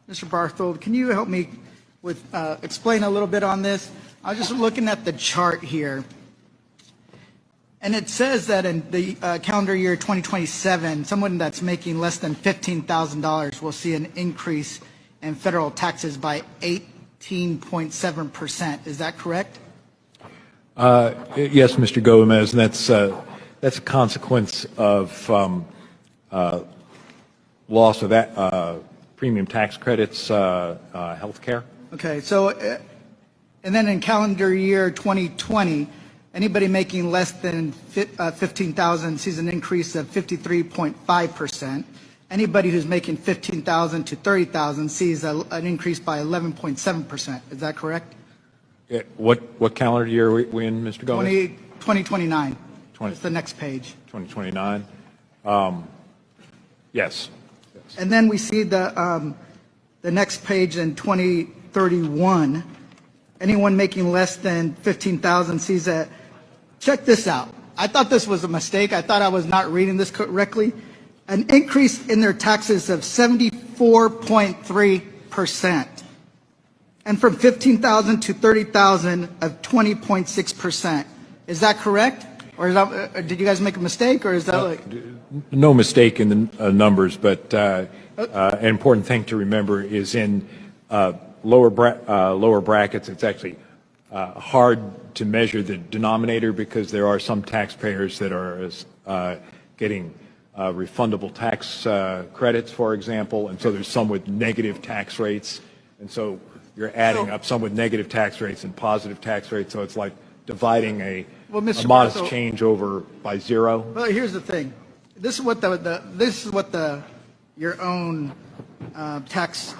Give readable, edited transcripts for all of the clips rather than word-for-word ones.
Mr. Barthold, can you help me with explain a little bit on this? I was just looking at the chart here, and it says that in the calendar year 2027, someone that's making less than $15,000 will see an increase in federal taxes by 18.7%. Is that correct? Yes, Mr. Gomez, and that's a consequence of loss of that, premium tax credits, health care. Okay, so, and then in calendar year 2020, anybody making less than 15,000 sees an increase of 53.5%. Anybody who's making 15,000 to 30,000 sees an increase by 11.7%. Is that correct? What calendar year are we in, Mr. Gomez? 2029. That's the next page. 2029. Yes. And then we see the next page in 2031. Anyone making less than 15,000 sees that. Check this out. I thought this was a mistake. I thought I was not reading this correctly. An increase in their taxes of 74.3%. And from 15,000 to 30,000 of 20.6%. Is that correct? Or is that, did you guys make a mistake, or is that like? No mistake in the numbers, but an important thing to remember is in lower brackets, it's actually hard to measure the denominator because there are some taxpayers that are getting refundable tax credits, for example, and so there's some with negative tax rates, and so you're adding up some with negative tax rates and positive tax rates, so it's like dividing a modest change over by zero. Well, here's the thing. This is what your own tax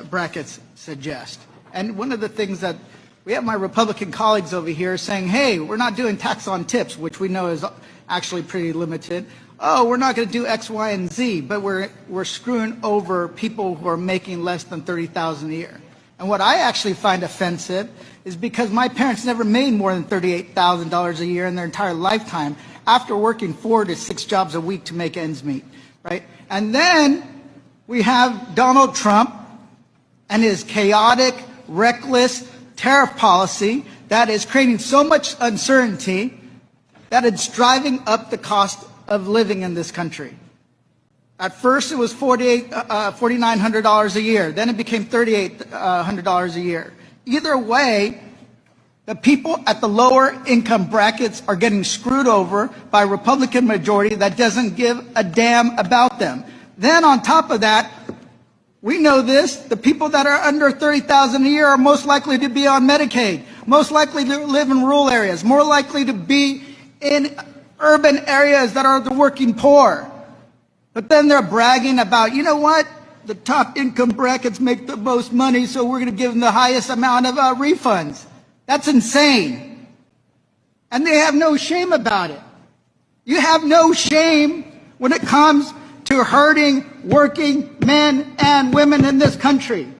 brackets suggest. And one of the things that we have my Republican colleagues over here saying, hey, we're not doing tax on tips, which we know is actually pretty limited. Oh, we're not going to do X, Y, and Z, but we're screwing over people who are making less than $30,000 a year. And what I actually find offensive is because my parents never made more than $38,000 a year in their entire lifetime after working 4 to 6 jobs a week to make ends meet, right? And then we have Donald Trump and his chaotic, reckless tariff policy that is creating so much uncertainty that it's driving up the cost of living in this country. At first, it was $4,900 a year. Then it became $3,800 a year. Either way, the people at the lower income brackets are getting screwed over by a Republican majority that doesn't give a damn about them. Then on top of that, we know this, the people that are under $30,000 a year are most likely to be on Medicaid, most likely to live in rural areas, more likely to be in urban areas that are the working poor. But then they're bragging about, you know what? The top income brackets make the most money, so we're going to give them the highest amount of refunds. That's insane. And they have no shame about it. You have no shame when it comes to hurting working men and women in this country.